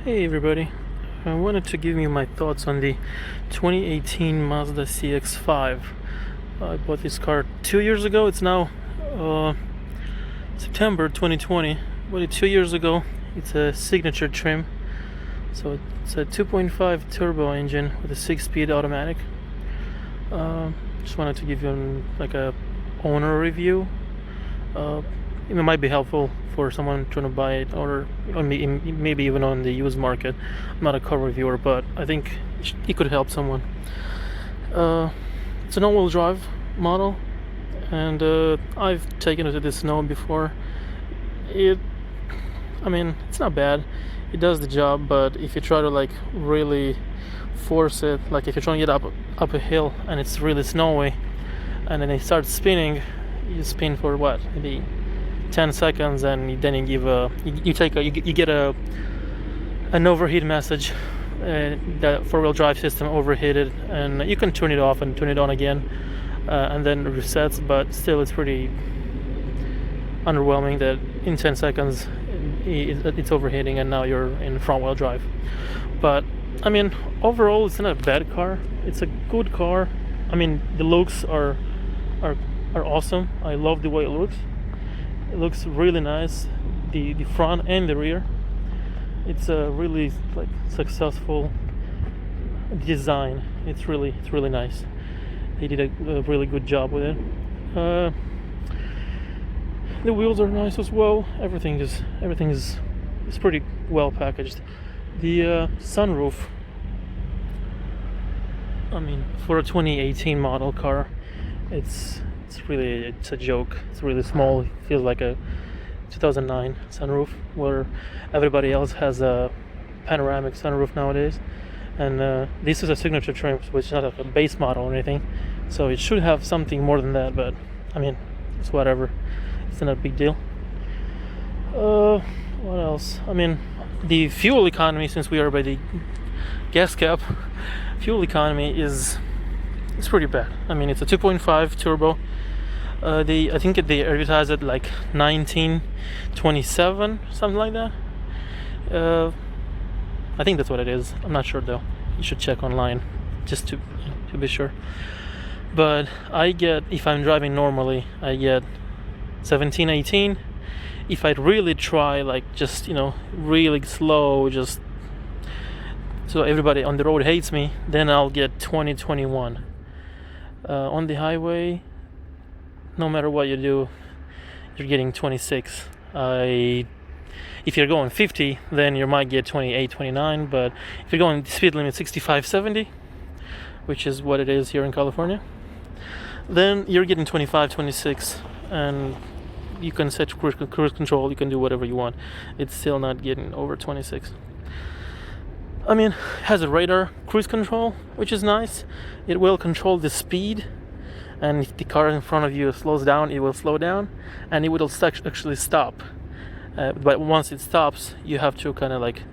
Hey everybody, I wanted to give you my thoughts on the 2018 Mazda CX-5. I bought this car 2 years ago. It's now September 2020. Bought it 2 years ago. It's a signature trim. So it's a 2.5 turbo engine with a 6-speed automatic. Just wanted to give you like a owner review. It might be helpful for someone trying to buy it, or maybe even on the used market. I'm not a car reviewer, but I think it could help someone. It's an all-wheel drive model, and I've taken it to the snow before. It's not bad. It does the job, but if you try to like really force it, like if you're trying to get up a hill and it's really snowy, and then it starts spinning, you spin for what, maybe 10 seconds, and then you get an overheat message. The four-wheel drive system overheated, and you can turn it off and turn it on again, and then it resets. But still, it's pretty underwhelming that in 10 seconds it's overheating, and now you're in front-wheel drive. But I mean, overall, it's not a bad car. It's a good car. I mean, the looks are awesome. I love the way it looks. It looks really nice, the front and the rear. It's a really like successful design. It's really nice. They did a really good job with it. The wheels are nice as well. Everything is pretty well packaged. The sunroof, I mean, for a 2018 model car, it's a joke. It's really small. It feels like a 2009 sunroof, where everybody else has a panoramic sunroof nowadays. And this is a signature trim, which is not a base model or anything, so it should have something more than that. But I mean, it's whatever. It's not a big deal. What else? I mean, the fuel economy, since we are by the gas cap, fuel economy is pretty bad. I mean, it's a 2.5 turbo. I think they advertise it like 1927, something like that. I think that's what it is. I'm not sure though. You should check online just to be sure. But if I'm driving normally, I get 17, 18. If I really try, like just really slow, just so everybody on the road hates me, then I'll get 20, 21. On the highway, no matter what you do, you're getting 26. If you're going 50, then you might get 28, 29. But if you're going speed limit 65, 70, which is what it is here in California, then you're getting 25, 26, and you can set cruise control. You can do whatever you want. It's still not getting over 26. I mean, it has a radar cruise control, which is nice. It will control the speed, and if the car in front of you slows down, it will slow down, and it will actually stop. But once it stops, you have to kind of like,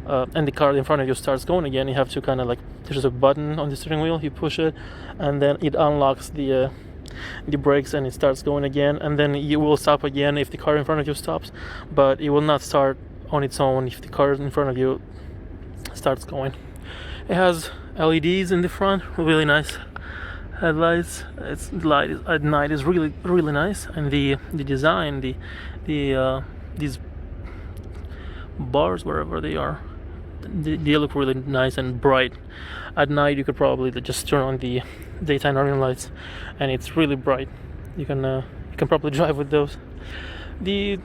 and the car in front of you starts going again, you have to kind of like, there's a button on the steering wheel, you push it, and then it unlocks the brakes, and it starts going again, and then you will stop again if the car in front of you stops, but it will not start on its own if the car in front of you starts going. It has LEDs in the front, really nice headlights. Its light at night is really nice, and the design, these bars, wherever they are, they look really nice and bright. At night, you could probably just turn on the daytime running lights, and it's really bright. You can probably drive with those. The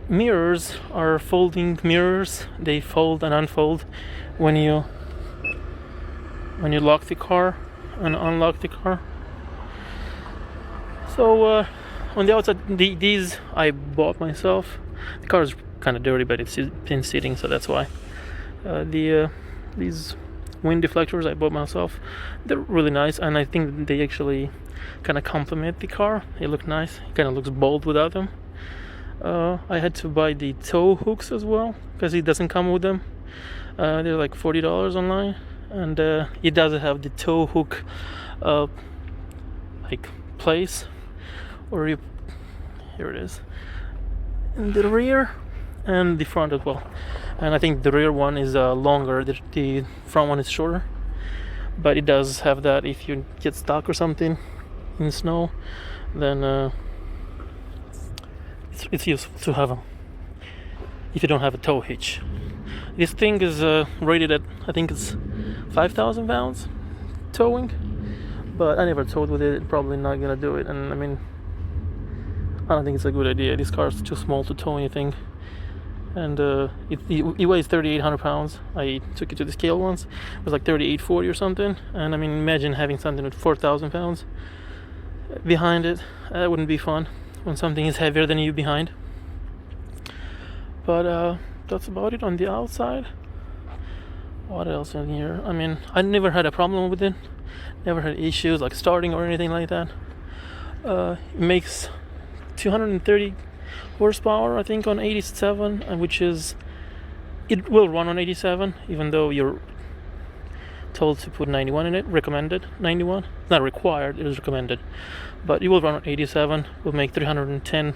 mirrors are folding mirrors. They fold and unfold when you lock the car and unlock the car. So on the outside, these I bought myself. The car is kind of dirty, but it's been sitting, so that's why. These wind deflectors I bought myself. They're really nice, and I think they actually kind of complement the car. They look nice. It kind of looks bold without them. I had to buy the tow hooks as well because it doesn't come with them. They're like $40 online, and it doesn't have the tow hook like place, or here it is in the rear. and the front as well. And I think the rear one is longer, the front one is shorter, but it does have that if you get stuck or something in snow, then it's useful to have them if you don't have a tow hitch. This thing is rated at, I think it's 5,000 pounds towing, but I never towed with it. Probably not gonna do it, and I mean, I don't think it's a good idea. This car is too small to tow anything, and it weighs 3,800 pounds. I took it to the scale once. It was like 3,840 or something, and I mean, imagine having something with 4,000 pounds behind it. That wouldn't be fun when something is heavier than you behind. But that's about it on the outside. What else in here? I mean, I never had a problem with it. Never had issues like starting or anything like that. It makes 230 horsepower, I think, on 87, which is, it will run on 87, even though you're told to put 91 in it, recommended 91, not required, it is recommended, but it will run on 87, will make 310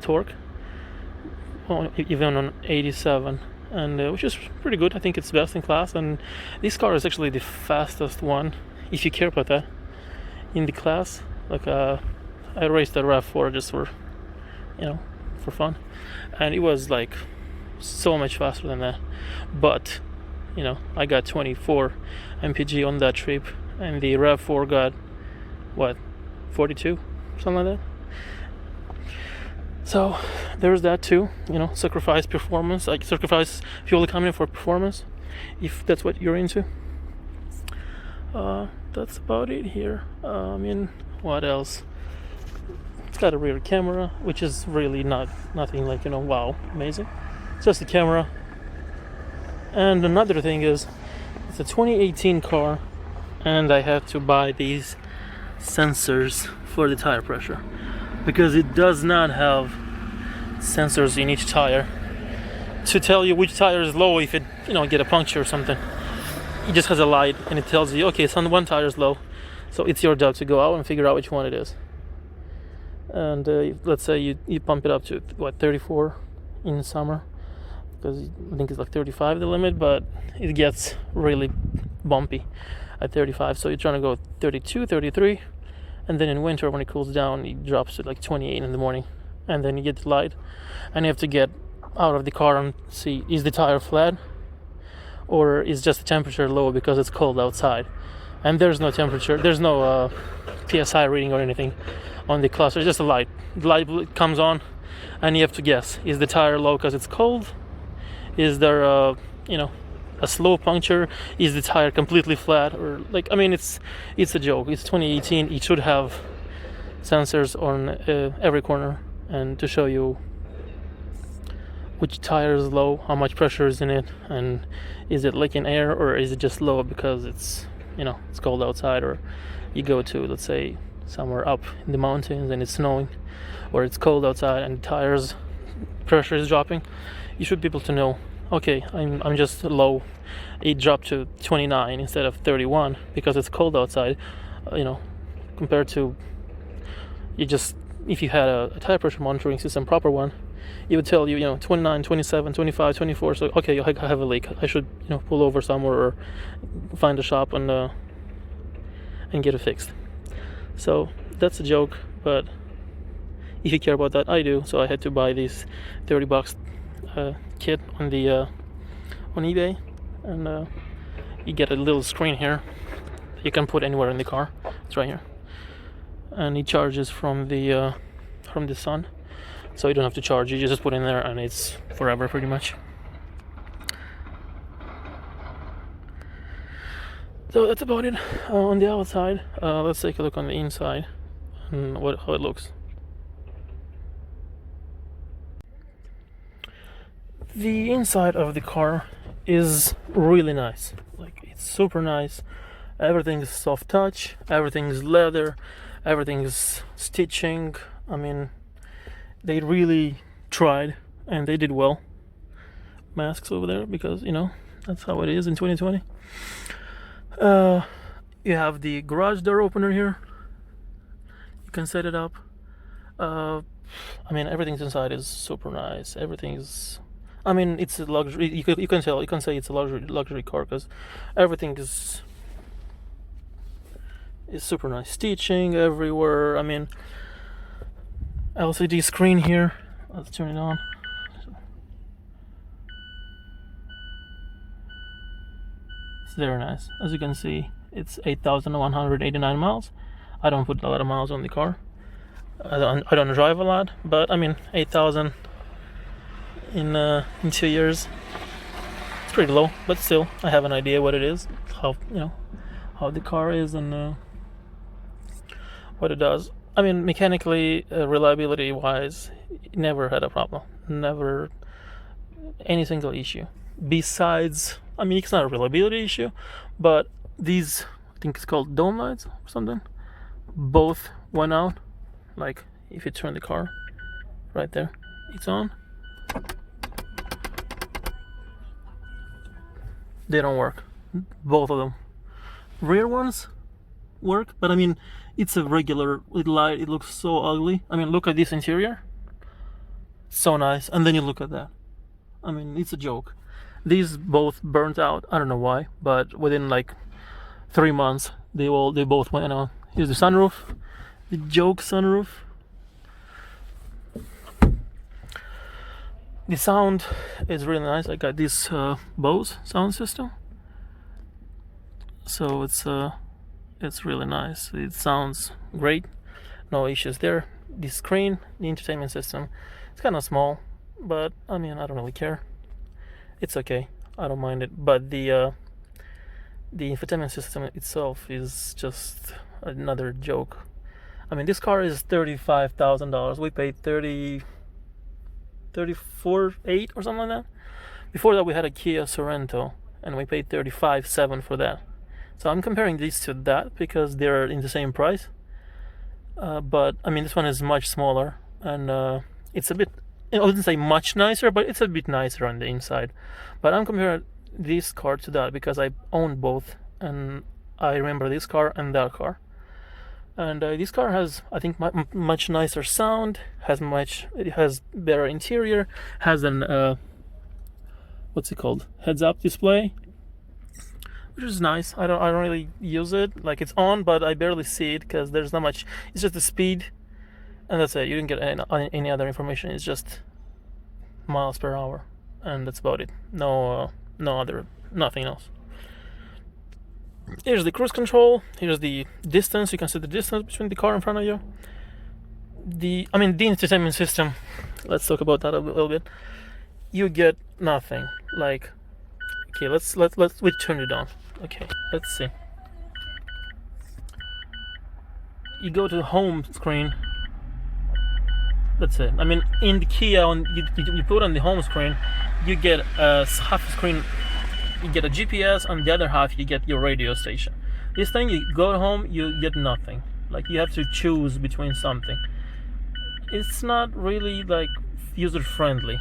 torque, even on 87, and which is pretty good. I think it's best in class, and this car is actually the fastest one, if you care about that, in the class. Like I raced a RAV4 just for, for fun, and it was like so much faster than that, but I got 24 mpg on that trip, and the RAV4 got what, 42, something like that. So there's that too, sacrifice performance, like sacrifice fuel economy for performance, if that's what you're into. That's about it here. I mean, what else? It's got a rear camera, which is really nothing like, wow, amazing. It's just a camera. And another thing is, it's a 2018 car, and I had to buy these sensors for the tire pressure, because it does not have sensors in each tire to tell you which tire is low if it get a puncture or something. It just has a light and it tells you, okay, it's on one tire is low, so it's your job to go out and figure out which one it is. And let's say you pump it up to 34 in summer, because I think it's like 35 the limit, but it gets really bumpy at 35, so you're trying to go 32, 33, and then in winter when it cools down it drops to like 28 in the morning, and then you get the light and you have to get out of the car and see, is the tire flat or is just the temperature low because it's cold outside. And there's no temperature, there's no PSI reading or anything on the cluster, it's just a light. The light comes on and you have to guess, is the tire low because it's cold, is there a slow puncture, is the tire completely flat, or like, I mean, it's a joke. It's 2018, it should have sensors on every corner and to show you which tire is low, how much pressure is in it, and is it leaking air or is it just low because it's it's cold outside, or you go to, let's say, somewhere up in the mountains and it's snowing, or it's cold outside and the tires pressure is dropping. You should be able to know, okay, I'm just low, it dropped to 29 instead of 31 because it's cold outside, compared to if you had a tire pressure monitoring system, proper one, it would tell you, 29, 27, 25, 24, so okay, I have a leak, I should pull over somewhere or find a shop and get it fixed. So that's a joke, but if you care about that, I do. So I had to buy this $30 kit on eBay, and you get a little screen here you can put anywhere in the car. It's right here, and it charges from the sun, so you don't have to charge. You just put in there and it's forever pretty much. So that's about it on the outside. Let's take a look on the inside and how it looks. The inside of the car is really nice. Like, it's super nice. Everything is soft touch, everything is leather, everything is stitching. I mean, they really tried and they did well. Masks over there, because that's how it is in 2020. You have the garage door opener here. You can set it up. I mean, everything inside is super nice. Everything is I mean, it's a luxury. You can tell. You can say it's a luxury car because everything is super nice. Stitching everywhere. I mean, LCD screen here. Let's turn it on. It's very nice. As you can see, it's 8,189 miles. I don't put a lot of miles on the car. I don't drive a lot, but I mean 8,000 in 2 years. It's pretty low, but still, I have an idea what it is, how how the car is and what it does. I mean, mechanically, reliability wise, never had a problem. Never any single issue. Besides, I mean, it's not a reliability issue, but these, I think it's called dome lights or something, both went out. Like if you turn the car right there, it's on. They don't work, both of them. Rear ones work, but I mean, it's a regular light. It looks so ugly. I mean, look at this interior, so nice, and then you look at that. I mean, it's a joke. These both burnt out. I don't know why, but within like 3 months, they both went out. Here's the sunroof, the joke sunroof. The sound is really nice. I got this Bose sound system, so it's really nice. It sounds great. No issues there. The screen, the entertainment system, it's kind of small, but I mean, I don't really care. It's okay. I don't mind it. But the infotainment system itself is just another joke. I mean, this car is $35,000. We paid 34.8 or something like that. Before that, we had a Kia Sorento, and we paid 35.7 for that. So I'm comparing these to that because they're in the same price. But I mean, this one is much smaller, and it's a bit, I wouldn't say much nicer, but it's a bit nicer on the inside. But I'm comparing this car to that because I own both, and I remember this car and that car. And this car has, I think, much nicer sound. It has better interior. Has an what's it called? Heads-up display, which is nice. I don't really use it. Like, it's on, but I barely see it because there's not much. It's just the speed, and that's it. You didn't get any other information. It's just miles per hour, and that's about it. Nothing else. Here's the cruise control. Here's the distance. You can see the distance between the car in front of you. The entertainment system. Let's talk about that a little bit. You get nothing. Like, okay, let's turn it on. Okay, let's see. You go to the home screen. That's it. I mean, in the Kia, you put on the home screen, you get half a screen. You get a GPS, and the other half you get your radio station. This thing, you go home, you get nothing. Like, you have to choose between something. It's not really like user friendly.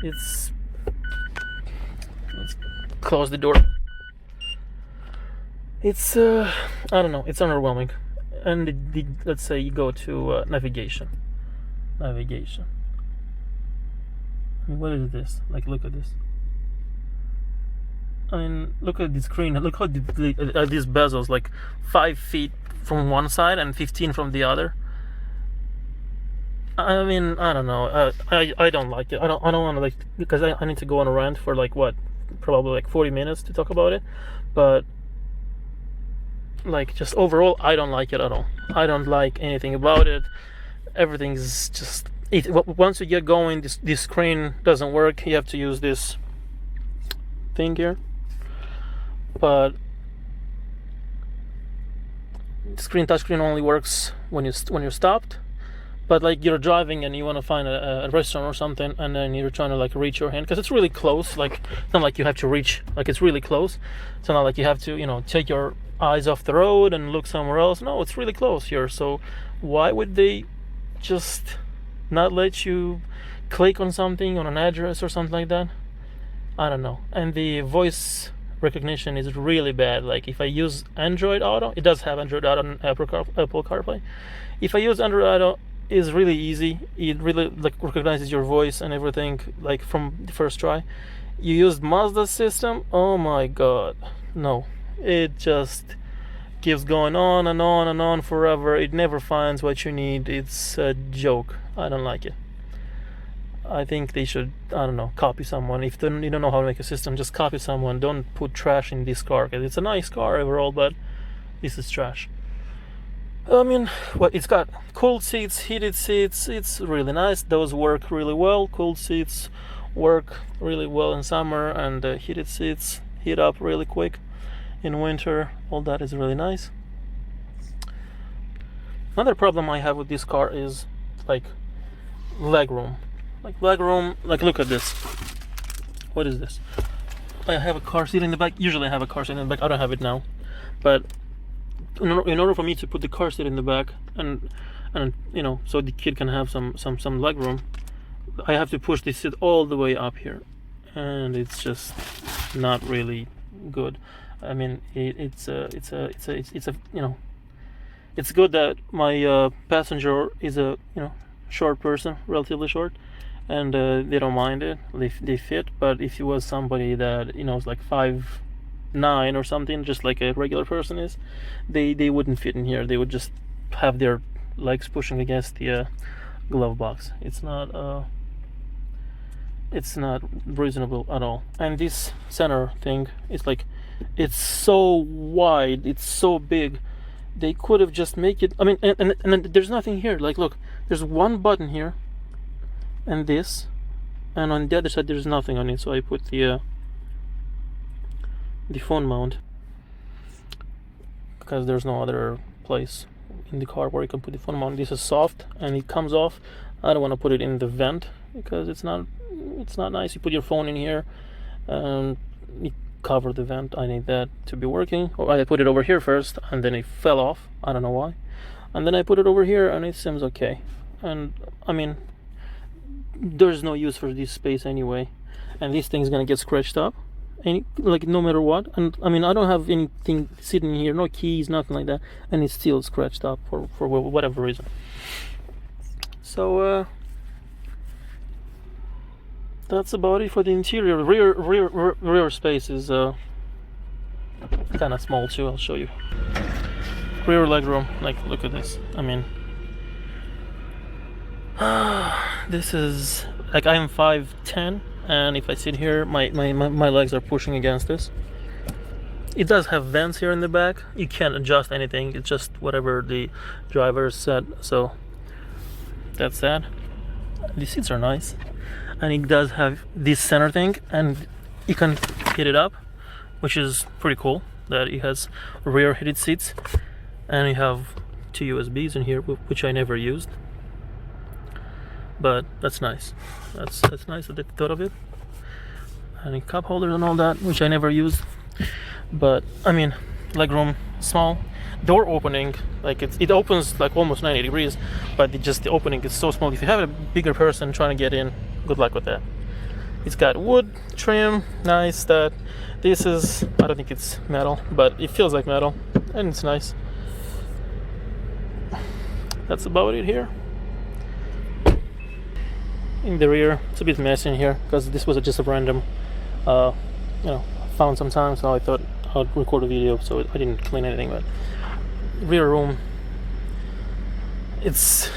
Let's close the door. It's I don't know. It's underwhelming. And let's say you go to navigation. I mean, what is this? Like, look at this. I mean, look at the screen. Look how these bezels, like 5 feet from one side and 15 from the other. I mean, I don't know. I don't like it. I don't want to, like, because I need to go on a rant for like probably like 40 minutes to talk about it. But like, just overall, I don't like it at all. I don't like anything about it. Everything's just once you get going, this screen doesn't work. You have to use this thing here. But touchscreen only works when you're stopped. But like, you're driving and you want to find a restaurant or something, and then you're trying to like reach your hand because it's really close. Like, it's not like you have to reach. Like, it's really close. It's not like you have to take your eyes off the road and look somewhere else. No, it's really close here. So why would they just not let you click on something, on an address or something like that? I don't know. And the voice recognition is really bad. Like, if I use Android Auto, it does have Android Auto and Apple CarPlay. If I use Android Auto, is really easy. It really like recognizes your voice and everything like from the first try. You used Mazda system, oh my god, no. It just keeps going on and on and on forever. It never finds what you need. It's a joke. I don't like it. I think they should, I don't know, copy someone. If you don't know how to make a system, just copy someone. Don't put trash in this car, because it's a nice car overall, but this is trash. I mean, well, it's got cooled seats, heated seats. It's really nice. Those work really well. Cooled seats work really well in summer, and heated seats heat up really quick in winter. All that is really nice. Another problem I have with this car is like legroom. Like look at this. What is this? I have a car seat in the back. Usually I have a car seat in the back. I don't have it now, but in order for me to put the car seat in the back and you know, so the kid can have some leg room, I have to push this seat all the way up here, and it's just not really good. I mean, it's a you know, it's good that my passenger is a, you know, short person, relatively short, and they don't mind it. They fit. But if it was somebody that, you know, is like 5'9" or something, just like a regular person is, they wouldn't fit in here. They would just have their legs pushing against the glove box. It's not reasonable at all. And this center thing is like, it's so wide, it's so big. They could have just make it, I mean, and there's nothing here. Like, look, there's one button here and this, and on the other side there's nothing on it. So I put the phone mount, because there's no other place in the car where you can put the phone mount. This is soft and it comes off. I don't want to put it in the vent because it's not nice. You put your phone in here and you cover the vent. I need that to be working. Or I put it over here first and then it fell off. I don't know why. And then I put it over here and it seems okay. And I mean, there's no use for this space anyway, and this thing's gonna get scratched up, and like no matter what. And I mean, I don't have anything sitting here, no keys, nothing like that, and it's still scratched up for whatever reason. So that's about it for the interior. Rear space is kind of small too. I'll show you. Rear legroom, like look at this. I mean, this is like, I'm 5'10", and if I sit here, my legs are pushing against this. It does have vents here in the back. You can't adjust anything. It's just whatever the driver said. So that's that. The seats are nice, and it does have this center thing, and you can heat it up, which is pretty cool. That it has rear heated seats, and you have 2 USBs in here, which I never used. But that's nice. That's nice that they thought of it. And cup holders and all that, which I never used. But I mean, legroom small. Door opening, like it opens like almost 90 degrees, but the opening is so small. If you have a bigger person trying to get in, good luck with that. It's got wood trim, nice. That this is, I don't think it's metal, but it feels like metal, and it's nice. That's about it here. In the rear, it's a bit messy in here because this was just a random, you know, found some time, so I thought I'd record a video, so I didn't clean anything. But rear room, it's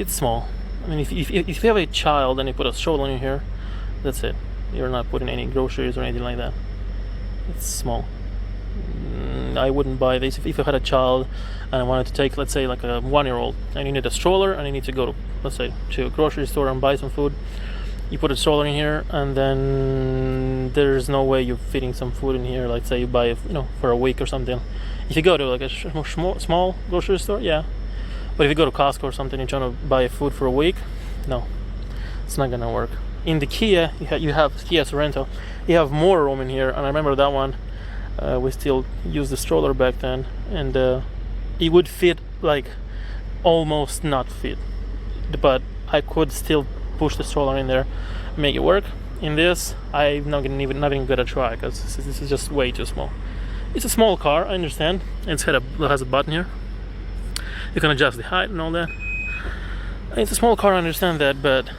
small. I mean, if you have a child and you put a stroller in here, that's it. You're not putting any groceries or anything like that. It's small. I wouldn't buy this if I had a child and I wanted to take, let's say, like a 1-year-old, and you need a stroller and you need to go to, let's say, to a grocery store and buy some food. You put a stroller in here, and then there's no way you're fitting some food in here. Like, say you buy, you know, for a week or something. If you go to like a small grocery store, yeah. But if you go to Costco or something, you're trying to buy food for a week, no, it's not gonna work. In the Kia, you have Kia Sorento. You have more room in here, and I remember that one. We still used the stroller back then, and it would fit, like almost not fit, but I could still push the stroller in there, make it work. In this, I'm not even gonna try, because this is just way too small. It's a small car, I understand. It has a button here. You can adjust the height and all that. It's a small car, I understand that, but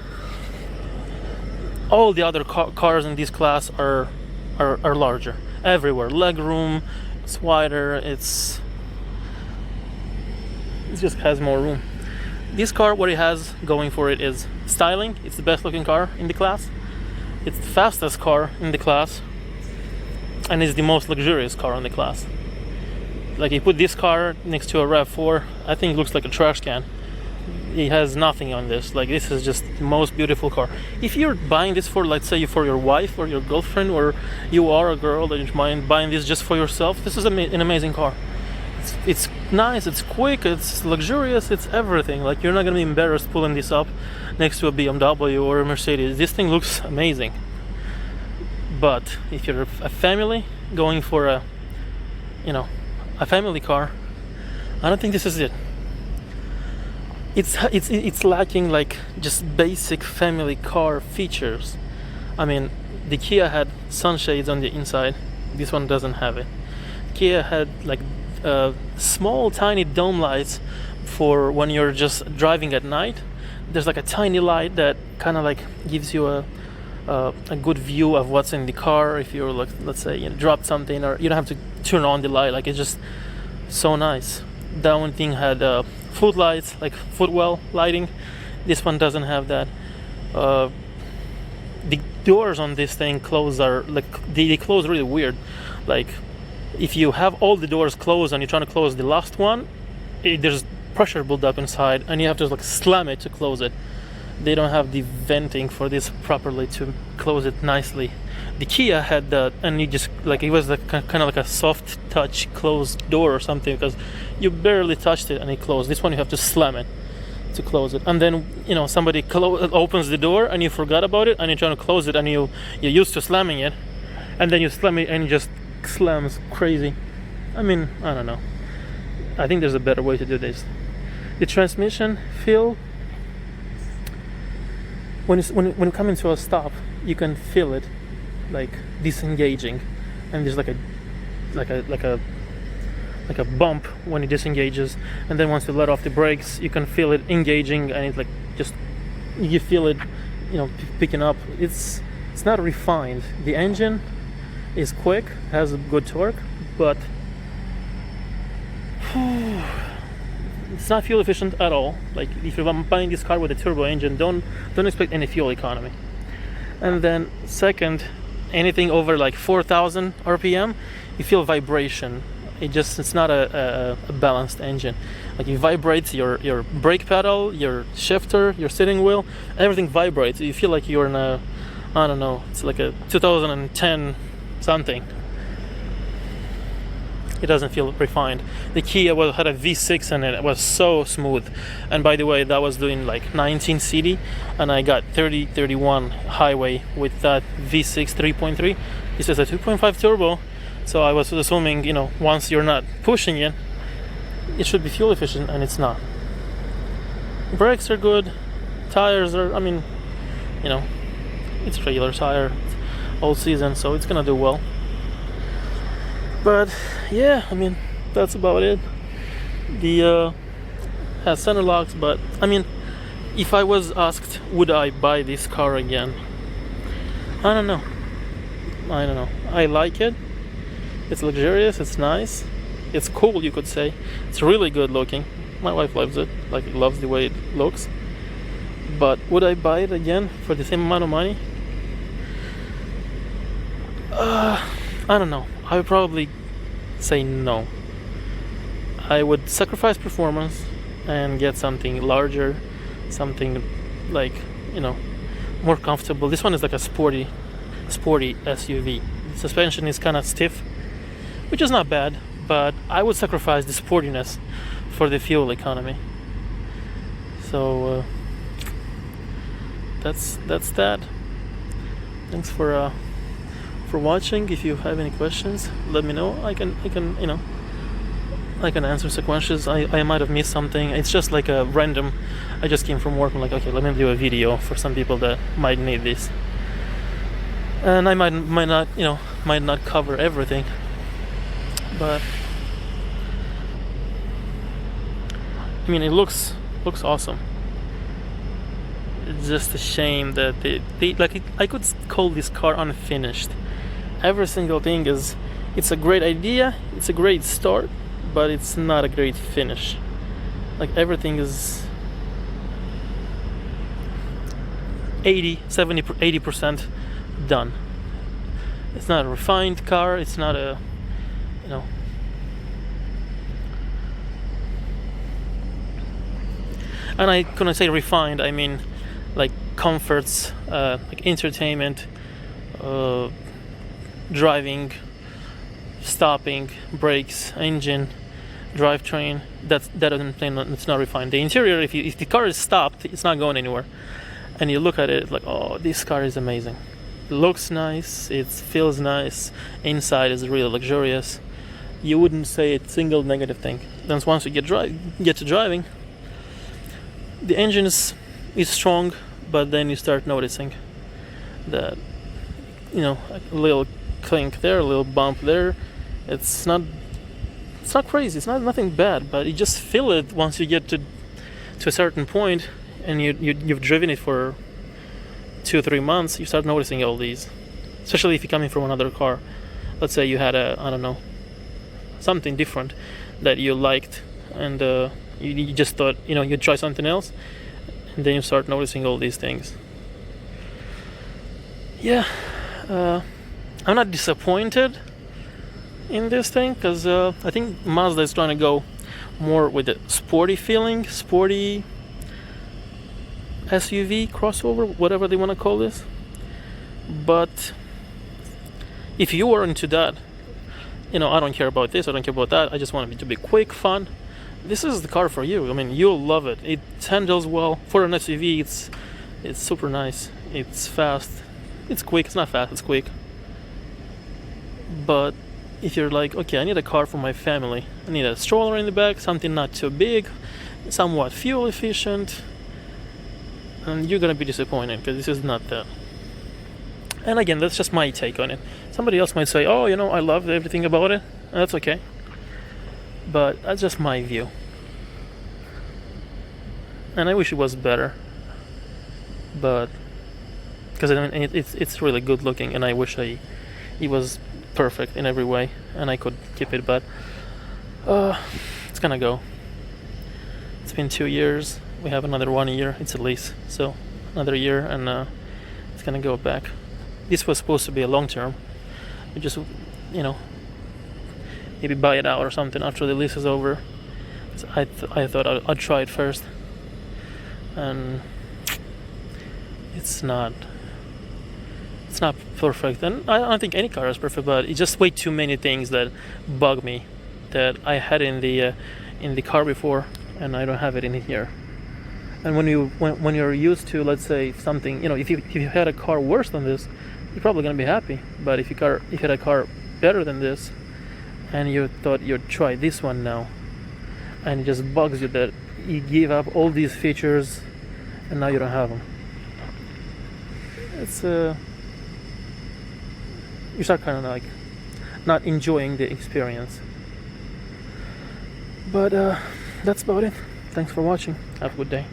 all the other cars in this class are larger everywhere. Leg room, it's wider, it just has more room. This car, what it has going for it is styling. It's the best looking car in the class, it's the fastest car in the class, and it's the most luxurious car in the class. Like, you put this car next to a RAV4, I think it looks like a trash can. It has nothing on this. Like, this is just the most beautiful car. If you're buying this for, let's say, for your wife or your girlfriend, or you are a girl that you're buying this just for yourself, this is an amazing car. It's nice, it's quick, it's luxurious, it's everything. Like, you're not gonna be embarrassed pulling this up next to a BMW or a Mercedes. This thing looks amazing. But if you're a family going for a family car, I don't think this is it. It's lacking like just basic family car features. I mean, the Kia had sunshades on the inside. This one doesn't have it. Kia had like small tiny dome lights for when you're just driving at night. There's like a tiny light that kind of like gives you a good view of what's in the car. If you're like, let's say, you dropped something, or you don't have to turn on the light. Like, it's just so nice. That one thing had foot lights, like footwell lighting. This one doesn't have that. The doors on this thing are like they close really weird. Like, if you have all the doors closed and you're trying to close the last one, there's pressure built up inside, and you have to like slam it to close it. They don't have the venting for this properly to close it nicely. The Kia had that, and you just like, it was like kind of like a soft touch closed door or something, because you barely touched it and it closed. This one you have to slam it to close it, and then somebody opens the door and you forgot about it and you're trying to close it, and you're used to slamming it, and then you slam it and it just slams crazy. I mean, I don't know. I think there's a better way to do this. The transmission feel, when you come into a stop, you can feel it like disengaging, and there's like a bump when it disengages, and then once you let off the brakes, you can feel it engaging, and it's like just you feel it, picking up. It's not refined. The engine is quick, has a good torque, but it's not fuel efficient at all. Like, if you're buying this car with a turbo engine, don't expect any fuel economy. And then second, anything over like 4,000 RPM, you feel vibration. It's not a balanced engine. Like, it vibrates your brake pedal, your shifter, your steering wheel, everything vibrates. You feel like you're in a, I don't know, it's like a 2010 something. It doesn't feel refined. The Kia had a V6 in it. It was so smooth. And by the way, that was doing like 19 city, and I got 30-31 highway with that V6 3.3. This is a 2.5 turbo, so I was assuming, once you're not pushing it, it should be fuel efficient, and it's not. Brakes are good. Tires are, it's regular tire, all season, so it's gonna do well. But yeah, that's about it. The has center locks, but if I was asked, would I buy this car again? I don't know. I like it. It's luxurious, it's nice, it's cool, you could say. It's really good looking. My wife loves it, loves the way it looks. But would I buy it again for the same amount of money? I don't know. I would probably say no. I would sacrifice performance and get something larger, something like, more comfortable. This one is like a sporty SUV. The suspension is kind of stiff, which is not bad, but I would sacrifice the sportiness for the fuel economy. So that's that. Thanks for watching. If you have any questions, let me know. I can answer some questions. I might have missed something. It's just like a random. I just came from work. I'm like, okay, let me do a video for some people that might need this. And I might not cover everything, but it looks awesome. just a shame that they like I could call this car unfinished. Every single thing is, it's a great idea, it's a great start, but it's not a great finish. Like everything is 80% done. It's not a refined car, it's not a, you know, and I couldn't say refined, I mean like comforts, like entertainment, driving, stopping, brakes, engine, drivetrain. It's not refined. The interior, if the car is stopped, it's not going anywhere. And you look at it like, oh, this car is amazing. It looks nice, it feels nice, inside is really luxurious. You wouldn't say a single negative thing. Then once you get to driving, the engine is strong, but then you start noticing that, a little clink there, a little bump there. It's not crazy. It's nothing bad, but you just feel it once you get to a certain point, and you've driven it for 2-3 months. You start noticing all these, especially if you're coming from another car. Let's say you had something different that you liked, and you just thought you'd try something else, and then you start noticing all these things. Yeah, I'm not disappointed in this thing, because I think Mazda is trying to go more with the sporty feeling, sporty SUV, crossover, whatever they want to call this. But if you are into that, I don't care about this, I don't care about that, I just want it to be quick, fun, this is the car for you. I mean, you'll love it. It handles well. For an SUV, it's super nice. It's fast. It's quick. It's not fast, it's quick. But if you're like, okay, I need a car for my family, I need a stroller in the back, something not too big, somewhat fuel efficient, and you're gonna be disappointed, because this is not that. And again, that's just my take on it. Somebody else might say, oh, I love everything about it, and that's okay. But that's just my view. And I wish it was better. But because it's really good looking, and I wish it was perfect in every way, and I could keep it. But it's gonna go. It's been 2 years. We have another 1 year. It's a lease, so another year, and it's gonna go back. This was supposed to be a long term. We just, maybe buy it out or something after the lease is over. So I thought I'd try it first, and it's not perfect. And I don't think any car is perfect, but it's just way too many things that bug me that I had in the car before, and I don't have it in here. And when you're used to, let's say, something, if you had a car worse than this, you're probably gonna be happy. But if you had a car better than this, and you thought you'd try this one now, and it just bugs you that you give up all these features, and now you don't have them. It's you start kind of like not enjoying the experience. But that's about it. Thanks for watching. Have a good day.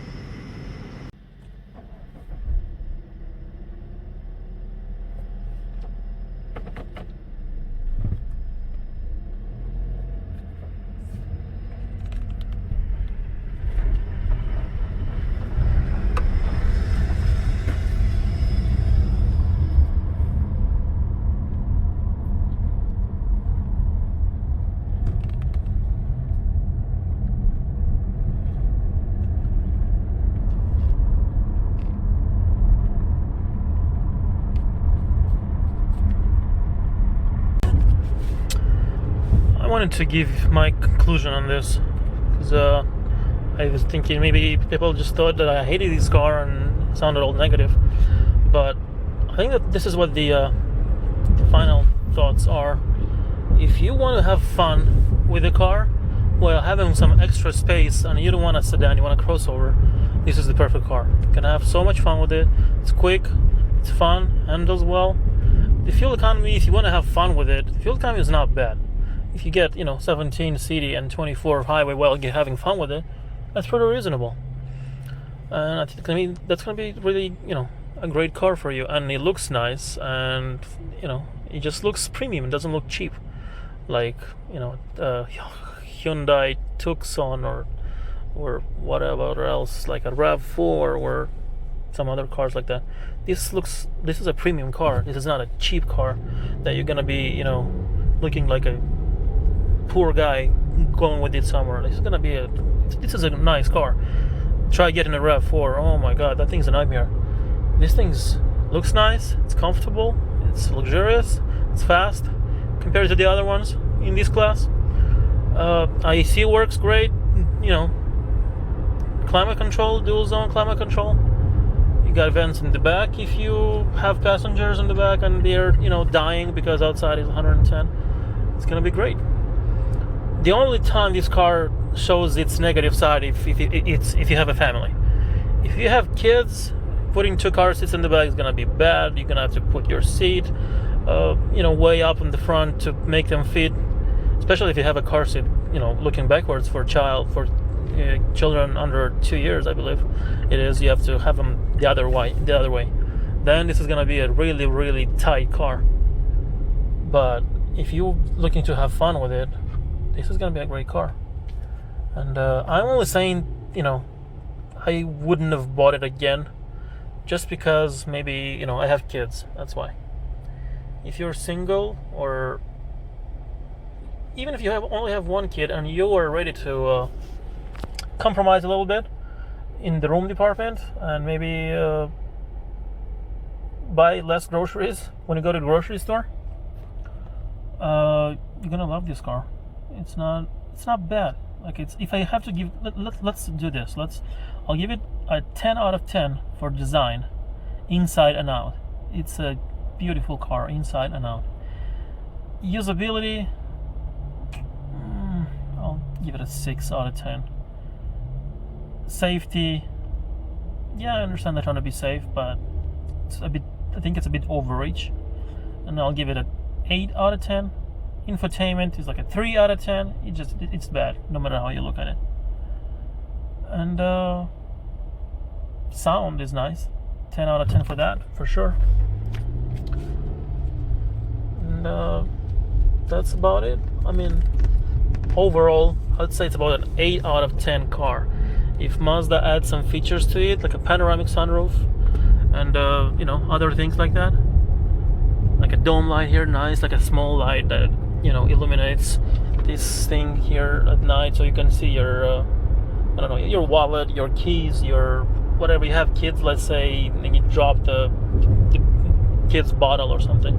I wanted to give my conclusion on this, because I was thinking maybe people just thought that I hated this car and sounded all negative, but I think that this is what the final thoughts are. If you want to have fun with the car while having some extra space, and you don't want a sedan, you want a crossover, this is the perfect car. You can have so much fun with it. It's quick, it's fun, handles well. The fuel economy, if you want to have fun with it, the fuel economy is not bad. If you get 17 city and 24 highway while you're having fun with it, that's pretty reasonable. and I think that's gonna be really, a great car for you. And it looks nice, and it just looks premium. It doesn't look cheap, like Hyundai Tucson or whatever else, like a RAV4 or some other cars like that. This is a premium car. This is not a cheap car that you're gonna be looking like a poor guy going with it somewhere. This is a nice car. Try getting a RAV4. Oh my god, that thing's a nightmare. This thing looks nice, it's comfortable, it's luxurious, it's fast compared to the other ones in this class. IEC works great, climate control, dual zone climate control. You got vents in the back if you have passengers in the back and they're dying because outside is 110. It's gonna be great. The only time this car shows its negative side if you have a family. If you have kids, putting 2 car seats in the back is gonna be bad. You're gonna have to put your seat way up in the front to make them fit, especially if you have a car seat looking backwards for children under 2 years, I believe it is. You have to have them the other way. Then this is gonna be a really, really tight car. But if you're looking to have fun with it, this is gonna be a great car. And I'm only saying, I wouldn't have bought it again, just because maybe I have kids. That's why. If you're single, or even if you only have one kid and you are ready to compromise a little bit in the room department and maybe buy less groceries when you go to the grocery store, you're gonna love this car. It's not bad. Like, if I have to give, let's do this. I'll give it a 10 out of 10 for design, inside and out. It's a beautiful car inside and out. Usability, I'll give it a 6 out of 10. Safety, yeah, I understand they're trying to be safe, but I think it's a bit overreach, and I'll give it a 8 out of 10. Infotainment is like a 3 out of 10. It's bad, no matter how you look at it. And sound is nice. 10 out of 10 for that, for sure. And that's about it. I mean, overall, I'd say it's about an 8 out of 10 car. If Mazda adds some features to it, like a panoramic sunroof and other things like that, like a dome light here, nice, like a small light that illuminates this thing here at night, so you can see your your wallet, your keys, your whatever. You have kids, let's say, and you drop the kid's bottle or something.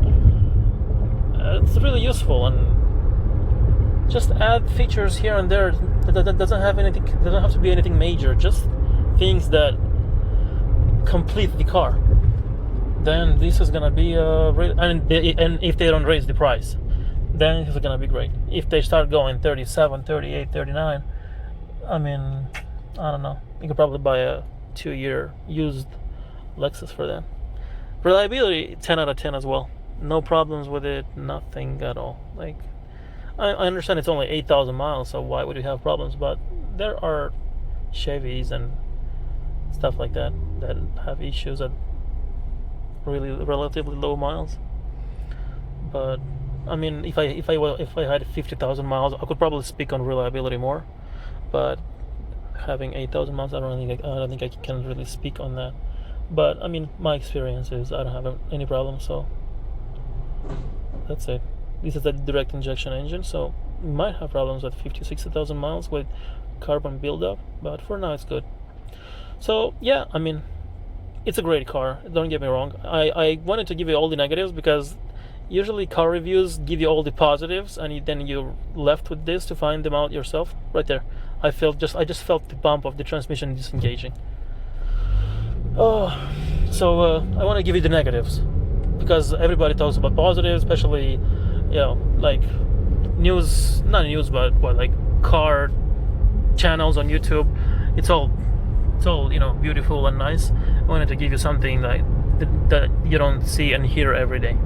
It's really useful, and just add features here and there. That doesn't have to be anything major. Just things that complete the car. Then this is gonna be and if they don't raise the price, then this is gonna be great. If they start going 37, 38, 39, I mean, I don't know. You could probably buy a 2-year used Lexus for that. Reliability, 10 out of 10 as well. No problems with it, nothing at all. Like, I understand it's only 8,000 miles, so why would you have problems? But there are Chevys and stuff like that have issues at really relatively low miles. But I mean, if I had 50,000 miles, I could probably speak on reliability more. But having 8,000 miles, I don't think I can really speak on that. But I mean, my experience is I don't have any problems, so that's it. This is a direct injection engine, so you might have problems at 50,000-60,000 miles with carbon buildup, but for now it's good. So yeah, I mean, it's a great car, don't get me wrong. I wanted to give you all the negatives because usually car reviews give you all the positives, and then you're left with this to find them out yourself. Right there, I just felt the bump of the transmission disengaging. So I want to give you the negatives because everybody talks about positives, especially like not news, but like car channels on YouTube. It's all beautiful and nice. I wanted to give you something like that you don't see and hear every day.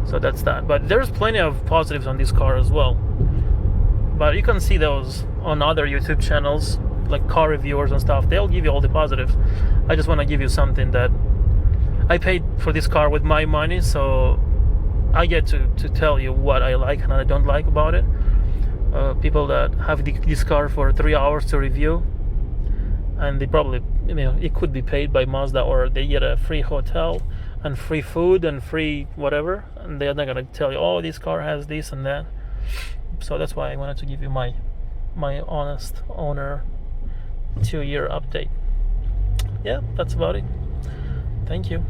So that's that. But there's plenty of positives on this car as well. But you can see those on other YouTube channels. like car reviewers and stuff, they'll give you all the positives. I just want to give you something that I paid for this car with my money, so I get to tell you what I like and I don't like about it. People that have this car for 3 hours to review, and they probably, it could be paid by Mazda, or they get a free hotel and free food and free whatever, and they're not gonna tell you, oh, this car has this and that. So that's why I wanted to give you my honest owner 2-year update. Yeah, that's about it. Thank you.